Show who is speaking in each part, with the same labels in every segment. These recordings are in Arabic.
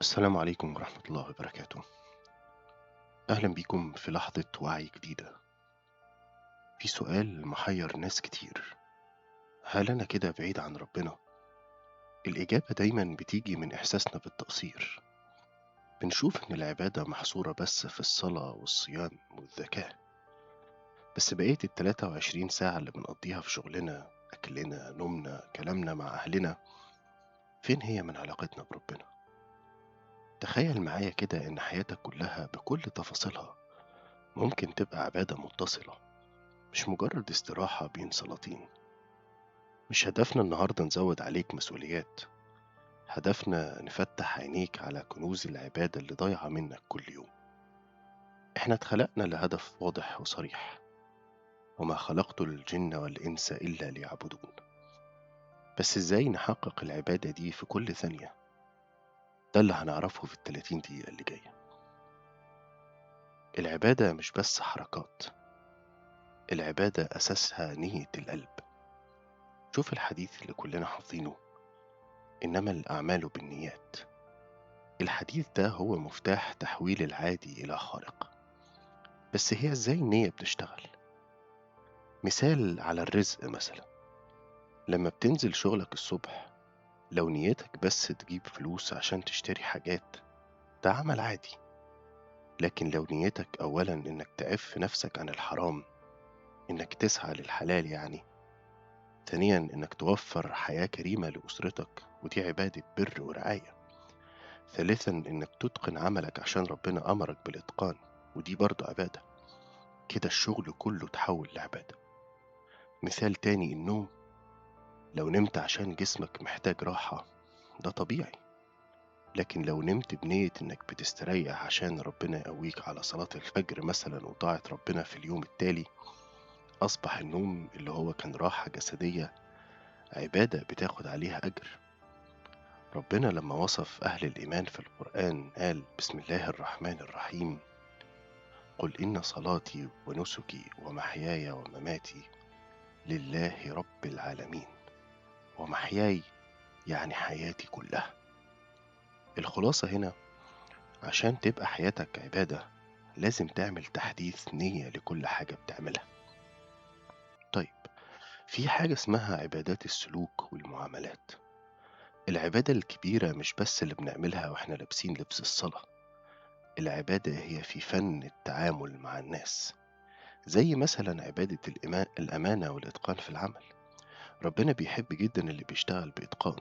Speaker 1: السلام عليكم ورحمة الله وبركاته. أهلا بيكم في لحظة وعي جديدة. في سؤال محير ناس كتير: هل أنا كده بعيد عن ربنا؟ الإجابة دايما بتيجي من إحساسنا بالتقصير. بنشوف إن العبادة محصورة بس في الصلاة والصيام والذكاء، بس بقية ال23 ساعة اللي بنقضيها في شغلنا، أكلنا، نومنا، كلامنا مع أهلنا، فين هي من علاقتنا بربنا؟ تخيل معايا كده إن حياتك كلها بكل تفاصيلها ممكن تبقى عبادة متصلة، مش مجرد استراحة بين صلاتين. مش هدفنا النهاردة نزود عليك مسؤوليات، هدفنا نفتح عينيك على كنوز العبادة اللي ضايعة منك كل يوم. احنا اتخلقنا لهدف واضح وصريح: وما خلقت الجن والإنس إلا ليعبدون. بس ازاي نحقق العبادة دي في كل ثانية؟ ده اللي هنعرفه في ال30 دقيقة اللي جاية. العبادة مش بس حركات، العبادة أساسها نية القلب. شوف الحديث اللي كلنا حافظينه: إنما الأعمال بالنيات. الحديث ده هو مفتاح تحويل العادي إلى خارق. بس هي إزاي النية بتشتغل؟ مثال على الرزق مثلا: لما بتنزل شغلك الصبح، لو نيتك بس تجيب فلوس عشان تشتري حاجات، ده عمل عادي. لكن لو نيتك أولا إنك تعف نفسك عن الحرام، إنك تسعى للحلال يعني، ثانيا إنك توفر حياة كريمة لأسرتك ودي عبادة بر ورعاية، ثالثا إنك تتقن عملك عشان ربنا أمرك بالإتقان ودي برضه عبادة، كده الشغل كله تحول لعبادة. مثال تاني: النوم، لو نمت عشان جسمك محتاج راحة، ده طبيعي. لكن لو نمت بنية إنك بتستريح عشان ربنا يقويك على صلاة الفجر مثلا وطاعة ربنا في اليوم التالي، أصبح النوم اللي هو كان راحة جسدية عبادة بتاخد عليها أجر. ربنا لما وصف أهل الإيمان في القرآن قال: بسم الله الرحمن الرحيم، قل إن صلاتي ونسكي ومحياي ومماتي لله رب العالمين. ومحياي يعني حياتي كلها. الخلاصة هنا: عشان تبقى حياتك عبادة لازم تعمل تحديث نية لكل حاجة بتعملها. طيب، في حاجة اسمها عبادات السلوك والمعاملات. العبادة الكبيرة مش بس اللي بنعملها واحنا لابسين لبس الصلاة، العبادة هي في فن التعامل مع الناس، زي مثلا عبادة الأمانة والإتقان في العمل. ربنا بيحب جدا اللي بيشتغل بإتقان.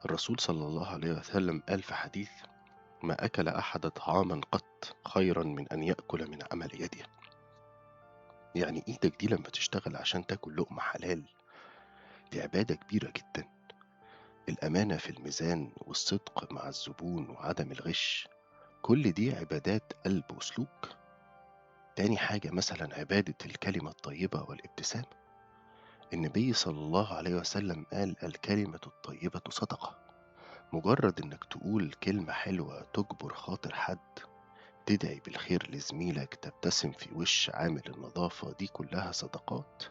Speaker 1: الرسول صلى الله عليه وسلم قال في حديث: ما أكل أحد طعاما قط خيرا من أن يأكل من عمل يده. يعني إيدك دي لما تشتغل عشان تاكل لقمة حلال، دي عبادة كبيرة جدا. الأمانة في الميزان والصدق مع الزبون وعدم الغش، كل دي عبادات قلب وسلوك. تاني حاجة مثلا عبادة الكلمة الطيبة والابتسامة. النبي صلى الله عليه وسلم قال: الكلمة الطيبة صدقة. مجرد إنك تقول كلمة حلوة تجبر خاطر حد، تدعي بالخير لزميلك، تبتسم في وش عامل النظافة، دي كلها صدقات.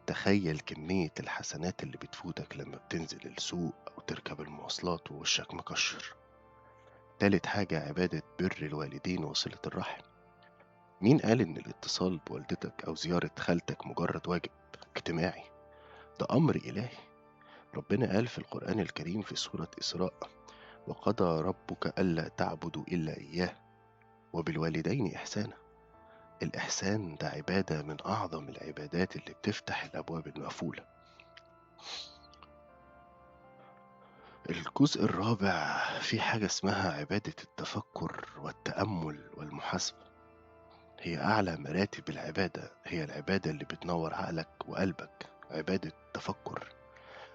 Speaker 1: تخيل كمية الحسنات اللي بتفوتك لما بتنزل السوق أو تركب المواصلات ووشك مكشر. تالت حاجة عبادة بر الوالدين وصلة الرحم. مين قال إن الاتصال بوالدتك أو زيارة خالتك مجرد واجب اجتماعي؟ ده أمر إلهي. ربنا قال في القرآن الكريم في سورة إسراء: وقضى ربك ألا تعبدوا إلا إياه وبالوالدين إحسانا. الإحسان ده عبادة من أعظم العبادات اللي بتفتح الأبواب المقفولة. الجزء الرابع في حاجة اسمها عبادة التفكر والتأمل والمحاسبة. هي أعلى مراتب العبادة، هي العبادة اللي بتنور عقلك وقلبك. عبادة التفكر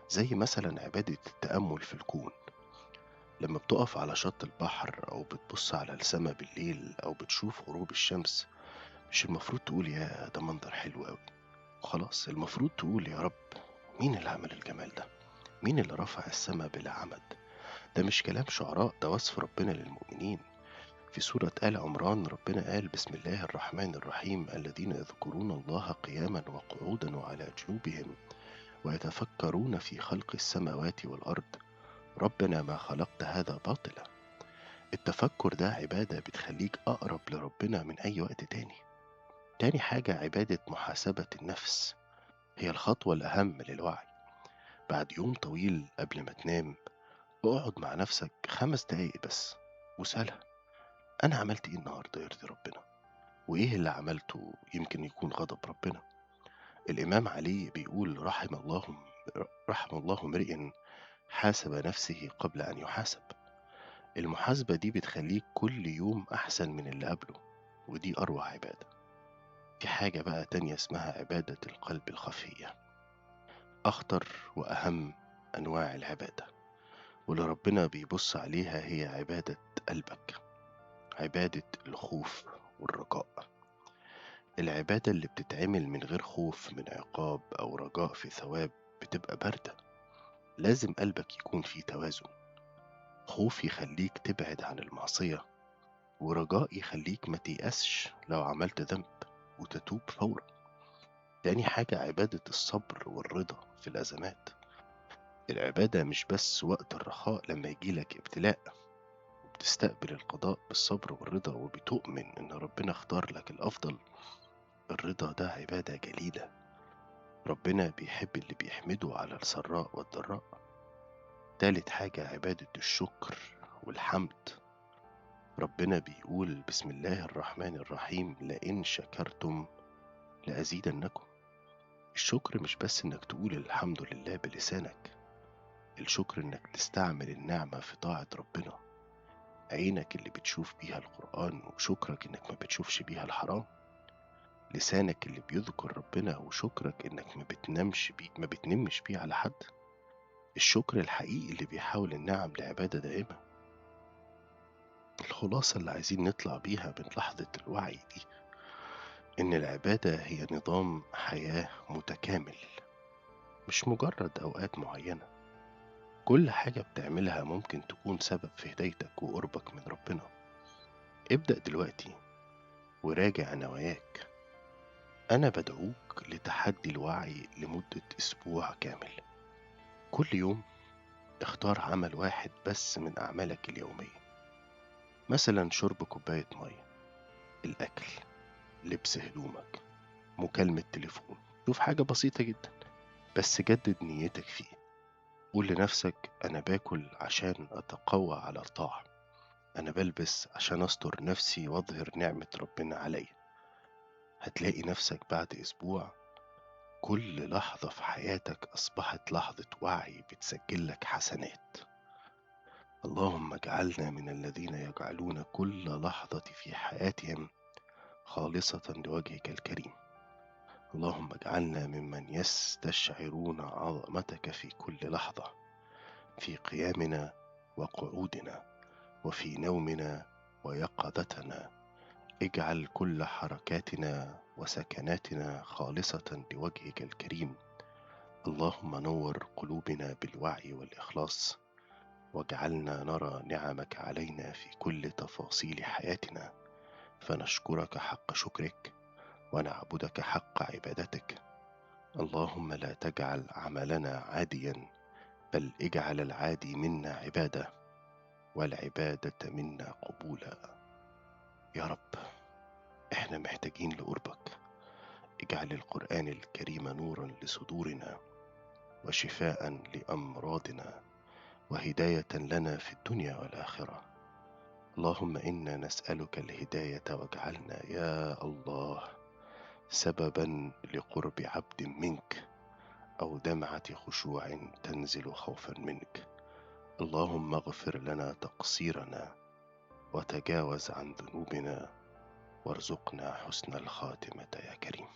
Speaker 1: زي مثلا عبادة التأمل في الكون. لما بتقف على شط البحر أو بتبص على السماء بالليل أو بتشوف غروب الشمس، مش المفروض تقول يا ده منظر حلو أوي وخلاص. المفروض تقول: يا رب، مين اللي عمل الجمال ده؟ مين اللي رفع السماء بلا عمد؟ ده مش كلام شعراء، ده وصف ربنا للمؤمنين. في سورة آل عمران ربنا قال: بسم الله الرحمن الرحيم، الذين يذكرون الله قياما وقعودا وعلى جنوبهم ويتفكرون في خلق السماوات والأرض ربنا ما خلقت هذا باطلا. التفكر ده عبادة بتخليك أقرب لربنا من أي وقت تاني. تاني حاجة عبادة محاسبة النفس، هي الخطوة الأهم للوعي. بعد يوم طويل قبل ما تنام اقعد مع نفسك 5 دقايق بس واسألها: أنا عملت إيه النهاردة يرضي ربنا؟ وإيه اللي عملته يمكن يكون غضب ربنا؟ الإمام علي بيقول: رحم الله امرئ حاسب نفسه قبل أن يحاسب. المحاسبة دي بتخليك كل يوم أحسن من اللي قبله، ودي أروع عبادة. في حاجة بقى تانية اسمها عبادة القلب الخفية، أخطر وأهم أنواع العبادة، واللي ربنا بيبص عليها هي عبادة قلبك، عبادة الخوف والرجاء. العبادة اللي بتتعمل من غير خوف من عقاب أو رجاء في ثواب بتبقى باردة. لازم قلبك يكون فيه توازن، خوف يخليك تبعد عن المعصية، ورجاء يخليك ما تيأسش لو عملت ذنب وتتوب فورا. تاني حاجة عبادة الصبر والرضا في الأزمات. العبادة مش بس وقت الرخاء لما يجيلك ابتلاء، وبتستقبل القضاء بالصبر والرضا وبتؤمن إن ربنا اختار لك الأفضل. الرضا ده عبادة جليلة، ربنا بيحب اللي بيحمده على السراء والضراء. تالت حاجة عبادة الشكر والحمد. ربنا بيقول: بسم الله الرحمن الرحيم، لئن شكرتم لأزيدنكم. الشكر مش بس إنك تقول الحمد لله بلسانك، الشكر إنك تستعمل النعمة في طاعة ربنا. عينك اللي بتشوف بيها القرآن وشكرك إنك ما بتشوفش بيها الحرام. لسانك اللي بيذكر ربنا وشكرك إنك ما بتنمش بيه على حد. الشكر الحقيقي اللي بيحول النعم لعبادة دائمة. الخلاصة اللي عايزين نطلع بيها من لحظة الوعي دي إن العبادة هي نظام حياة متكامل، مش مجرد أوقات معينة. كل حاجة بتعملها ممكن تكون سبب في هدايتك وقربك من ربنا. ابدأ دلوقتي وراجع نواياك. أنا بدعوك لتحدي الوعي لمدة أسبوع كامل. كل يوم اختار عمل واحد بس من أعمالك اليومية، مثلا شرب كوباية مية، الأكل، لبس هدومك، مكالمة تليفون. شوف حاجة بسيطة جدا بس جدد نيتك فيه. قول لنفسك: أنا باكل عشان أتقوى على الطاعة، أنا بلبس عشان أستر نفسي وأظهر نعمة ربنا عليا. هتلاقي نفسك بعد أسبوع كل لحظة في حياتك أصبحت لحظة وعي بتسجلك حسنات. اللهم اجعلنا من الذين يجعلون كل لحظة في حياتهم خالصة لوجهك الكريم. اللهم اجعلنا ممن يستشعرون عظمتك في كل لحظة، في قيامنا وقعودنا، وفي نومنا ويقظتنا. اجعل كل حركاتنا وسكناتنا خالصة لوجهك الكريم. اللهم نور قلوبنا بالوعي والإخلاص، واجعلنا نرى نعمك علينا في كل تفاصيل حياتنا، فنشكرك حق شكرك ونعبدك حق عبادتك. اللهم لا تجعل عملنا عاديا، بل اجعل العادي منا عبادة والعبادة منا قبولا. يا رب، احنا محتاجين لقربك. اجعل القرآن الكريم نورا لصدورنا وشفاء لأمراضنا وهداية لنا في الدنيا والآخرة. اللهم إنا نسألك الهداية، واجعلنا يا الله سببا لقرب عبد منك أو دمعة خشوع تنزل خوفا منك. اللهم اغفر لنا تقصيرنا وتجاوز عن ذنوبنا، وارزقنا حسن الخاتمة يا كريم.